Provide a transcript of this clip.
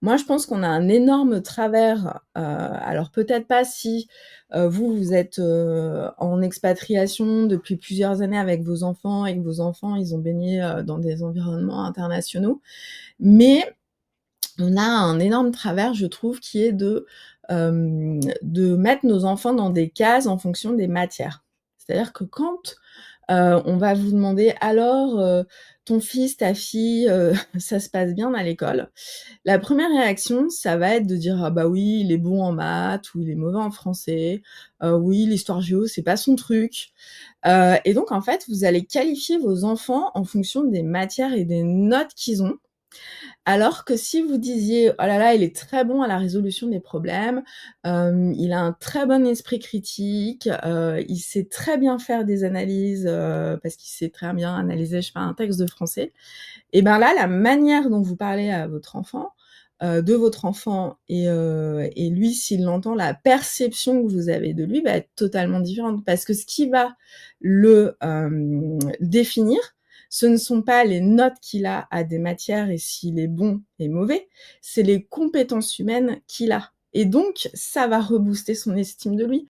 Moi, je pense qu'on a un énorme travers, alors peut-être pas si, vous êtes, en expatriation depuis plusieurs années avec vos enfants et que vos enfants, ils ont baigné, dans des environnements internationaux, mais on a un énorme travers, je trouve, qui est de mettre nos enfants dans des cases en fonction des matières. C'est-à-dire que quand, on va vous demander: «Alors, ton fils, ta fille, ça se passe bien à l'école?» La première réaction, ça va être de dire: «Ah bah oui, il est bon en maths» ou «Il est mauvais en français», «Oui, l'histoire géo, c'est pas son truc». Et donc en fait, vous allez qualifier vos enfants en fonction des matières et des notes qu'ils ont. Alors que si vous disiez: «Oh là là, il est très bon à la résolution des problèmes, il a un très bon esprit critique, il sait très bien faire des analyses, parce qu'il sait très bien analyser, je sais pas, un texte de français», et ben là, la manière dont vous parlez à votre enfant, de votre enfant et lui, s'il l'entend, la perception que vous avez de lui va être totalement différente. Parce que ce qui va définir, ce ne sont pas les notes qu'il a à des matières et s'il est bon et mauvais, c'est les compétences humaines qu'il a et donc ça va rebooster son estime de lui.